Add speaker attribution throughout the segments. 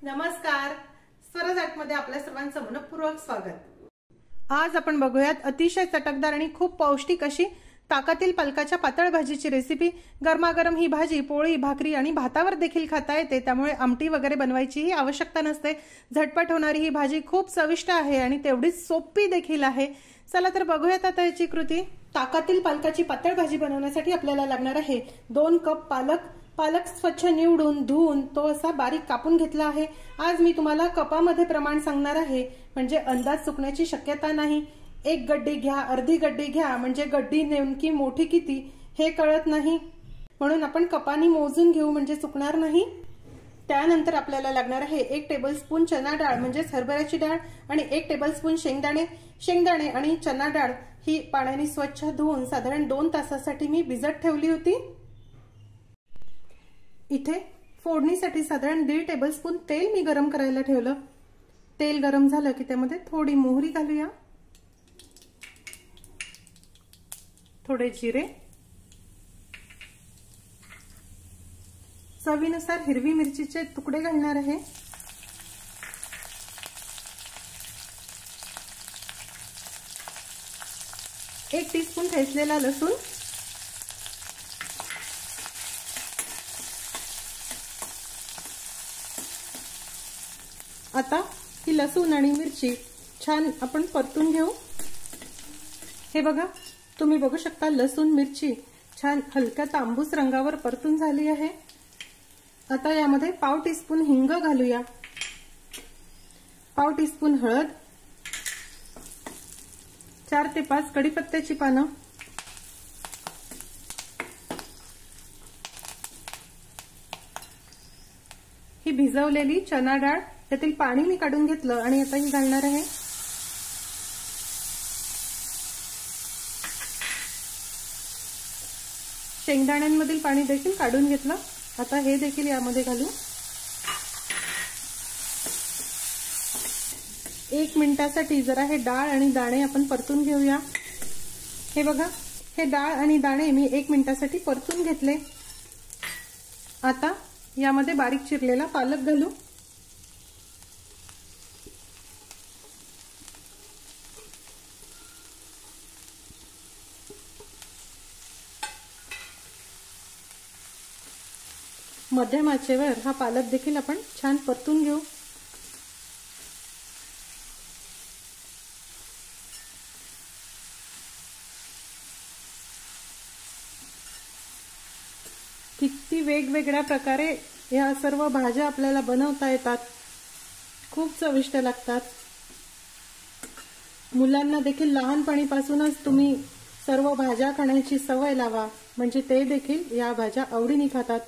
Speaker 1: नमस्कार, स्वराज आर्टमध्ये आपल्या सर्वांचं मनपूर्वक स्वागत। आज आपण बघूयात अतिशय चटकदार आणि खूप पौष्टिक अशी ताकातील पालकाच्या पातळ भाजीची रेसिपी। गरमागरम ही भाजी पोळी, भाकरी आणि भातावर देखील खाता येते, त्यामुळे आमटी वगैरे बनवायचीही आवश्यकता नसते। झटपट होणारी ही भाजी खूप चविष्ट आहे आणि तेवढीच सोपी देखील आहे। चला तर बघूयात आता याची कृती। ताकातील पालकाची पातळ भाजी बनवण्यासाठी आपल्याला लागणार आहे 2 कप पालक। पालक स्वच्छ निवडून धुवून तो असा बारीक कापून घेतला आहे। आज मी तुम्हाला कपामध्ये प्रमाण सांगणार आहे, म्हणजे अंदाज चुकण्याची शक्यता नाही। 1 गड्डी घ्या, अर्धी गड्डी घ्या, म्हणजे गड्डी नेमकी मोठी किती हे कळत नाही, म्हणून आपण कपानी मोजून घेऊ म्हणजे चुकणार नाही। त्यानंतर आपल्याला लागणार आहे 1 टेबलस्पून चना डाळ म्हणजे हरभऱ्याची डाळ आणि 1 टेबलस्पून शेंगदाणे। शेंगदाणे आणि चना डाळ ही पाण्याने स्वच्छ धुवून साधारण 2 तासासाठी मी भिजत ठेवली होती। इथे फोडणीसाठी साधारण 1.5 टेबलस्पून तेल मी गरम करायला ठेवलं। तेल गरम झालं की त्यामध्ये थोडी मोहरी घालूया, थोडे जिरे, चवीनुसार हिरवी मिरचीचे तुकडे घालणार आहे, 1 टीस्पून ठेचलेला लसूण, आता ही लसूण आणि मिरची छान आपण परतून घेऊ। हे बघा, तुम्ही बघू शकता लसूण मिरची छान हलक्या तांबूस रंगावर परतून झाली आहे। आता यामध्ये पाव टीस्पून हिंग घालूया, पाव टीस्पून हळद, 4 ते 5 कढीपत्त्याची पानं, ही भिजवलेली चना डाळ, त्यातील पाणी मी काढून घेतलं आणि आता ही घालणार आहे। शेंगदाण्यांमधील पाणी देखील काढून घेतलं, आता हे देखील यामध्ये घालू। 1 मिनिटासाठी जरा हे डाळ आणि दाणे आपण परतून घेऊया। हे बघा, हे डाळ आणि दाणे मी 1 मिनिटासाठी परतून घेतले। आता यामध्ये बारीक चिरलेला पालक घालू। मध्यम आचेवर हा पालक देखील आपण छान परतून घेऊ। किती वेगवेगळ्या प्रकारे या सर्व भाज्या आपल्याला बनवता येतात, खूप चविष्ट लागतात। मुलांना देखील लहानपणीपासूनच तुम्ही सर्व भाज्या खाण्याची सवय लावा, म्हणजे ते देखील या भाज्या आवडीने खातात।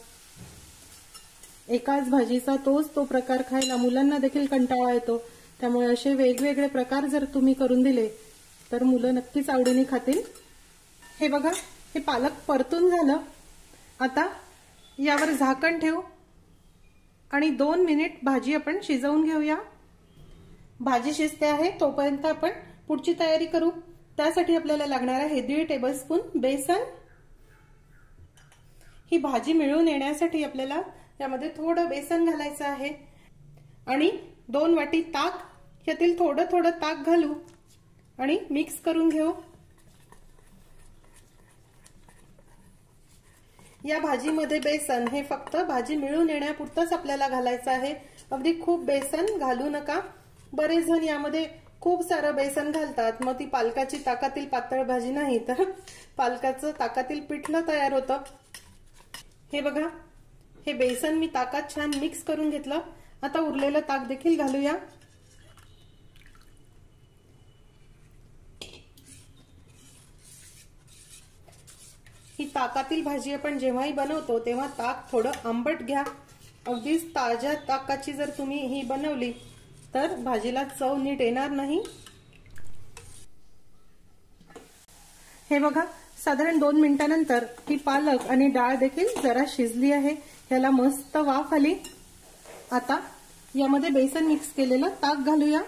Speaker 1: एकाच भाजीचा तो प्रकार खायला मुलांना देखील कंटाळा येतो, त्यामुळे असे वेगवेगळे प्रकार जर तुम्ही करून दिले तर मुलं नक्कीच आवडीने खातील। हे बघा, हे पालक परतून झालं। आता यावर झाकण ठेवू आणि 2 मिनिट भाजी आपण शिजवून घेऊया। भाजी शिजते आहे तोपर्यंत आपण पुढची तयारी करू। त्यासाठी आपल्याला लागणार आहे 1.5 टेबलस्पून बेसन। ही भाजी मिळून येण्यासाठी आपल्याला यामध्ये थोडं बेसन घालायचं आहे आणि 2 वाटी ताक, यातील थोडं थोडं ताक घालू आणि मिक्स करून घेऊ। या भाजीमध्ये बेसन हे फक्त भाजी मिळून येण्यापुरतंच आपल्याला घालायचं आहे, अगदी खूप बेसन घालू नका। बरेच जण यामध्ये खूप सारं बेसन घालतात, मग ती पालकाची ताकातील पातळ भाजी नाही तर पालकाचं ताकातील पिठलं तयार होतं। हे बघा, हे बेसन मी ताकात छान मिक्स करून घेतलं। आता उरलेलं ताक देखील घालूया। ही ताकातील भाजी आपण जेव्हाही बनवतो तेव्हा ताक थोडं आंबट घ्या। अगदीच ताज्या ताकाची जर तुम्ही ही बनवली तर भाजीला चव नीट येणार नाही। हे बघा, साधारण 2 मिनिटांनंतर ही पालक आणि डाळ देखील जरा शिजली आहे, याला मस्त वाफ आली। आता यामध्ये बेसन मिक्स केलेलं ताक घालूया।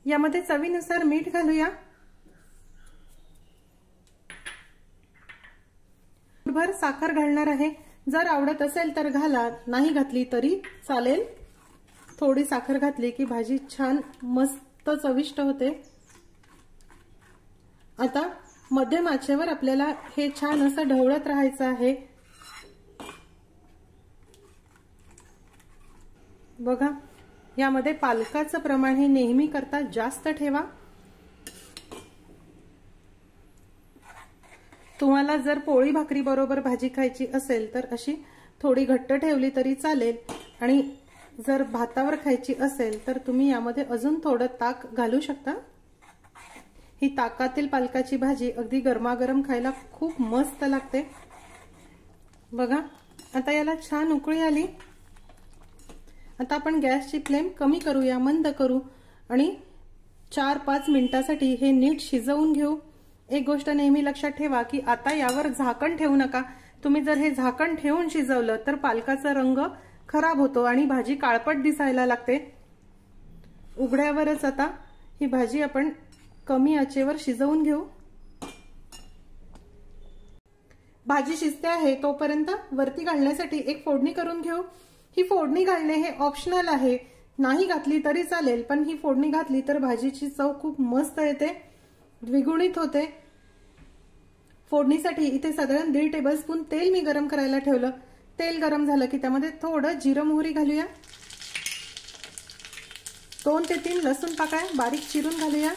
Speaker 1: यामध्ये चवीनुसार मीठ घालूया। मूठभर साखर घालणार आहे। जर आवडत असेल तर घाला, नाही घातली तरी चालेल। थोडी साखर घातली की भाजी छान मस्त चविष्ट होते। आता मध्यम आचेवर आपल्याला हे छान असं ढवळत राहायचं आहे। बघा, यामध्ये पालकाचं प्रमाण हे नेहमी करता जास्त ठेवा। तुम्हाला जर पोळी भाकरी बरोबर भाजी खायची असेल तर अशी थोडी घट्ट ठेवली तरी चालेल, आणि जर भातावर खायची असेल तर तुम्ही यामध्ये अजून थोडं ताक घालू शकता। ही ताकातील पालकाची भाजी अगदी गरमागरम खायला खूप मस्त लागते। बघा, आता याला छान उकळी आली। आता आपण गॅसची फ्लेम कमी करूया, मंद करू आणि 4-5 मिनिटांसाठी हे नीट शिजवून घेऊ। एक गोष्ट नेहमी लक्षात ठेवा की आता यावर झाकण ठेवू नका। तुम्ही जर हे झाकण ठेवून शिजवलं तर पालकाचा रंग खराब होतो आणि भाजी काळपट दिसायला लागते। उघड्यावरच आता ही भाजी आपण कमी आचेवर शिजवून घेऊ। भाजी शिजते आहे तोपर्यंत वरती घालण्यासाठी एक फोडणी करून घेऊ। ही फोडणी घालणे हे ऑप्शनल आहे, नाही घातली तरी चालेल, पण ही फोडणी घातली तर भाजीची चव खूप मस्त येते, द्विगुणित होते। फोडणीसाठी इथे साधारण 1.5 टेबलस्पून तेल मी गरम करायला ठेवलं। तेल गरम झालं की त्यामध्ये थोडं जिरं मोहरी घालूया। 2 ते 3 लसूण पाकळ्या बारीक चिरून घालूया।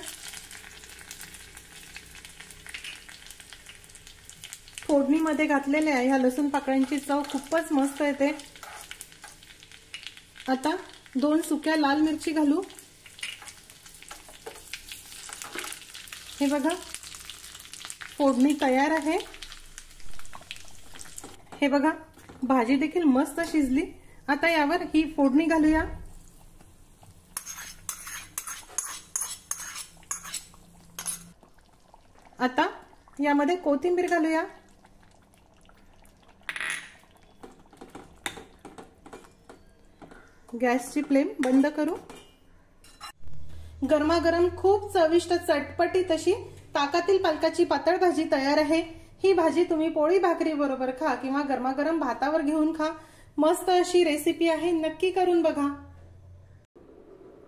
Speaker 1: फोडणीमध्ये घातलेल्या ह्या लसूण पाकळ्यांची चव खूपच मस्त येते। आता 2 सुक्या लाल मिरची घालू। हे बघा, फोडणी तयार आहे। हे बघा, भाजी देखील मस्त शिजली। आता यावर ही फोडणी घालूया। आता यामध्ये कोथिंबीर घालूया। गॅसची फ्लेम बंद करू। गरमागरम खूप चविष्ट चटपटीत अशी ताकातील पालकाची पातळ भाजी तयार आहे। ही भाजी तुम्ही पोळी भाकरी बरोबर खा किंवा गरमागरम भातावर घेऊन खा। मस्त अशी रेसिपी आहे, नक्की करून बघा।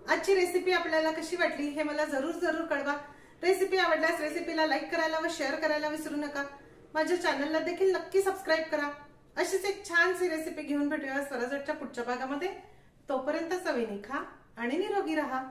Speaker 1: आजची रेसिपी आपल्याला कशी वाटली हे मला जरूर कळवा। रेसिपी आवडल्यास रेसिपीला लाईक करायला व शेअर करायला विसरू नका। माझ्या चॅनलला देखील नक्की सबस्क्राईब करा। अशीच एक छानशी रेसिपी घेऊन भेटूया स्वराजच्या पुढच्या भागामध्ये। तोपर्यंत चवीने खा आणि निरोगी राहा।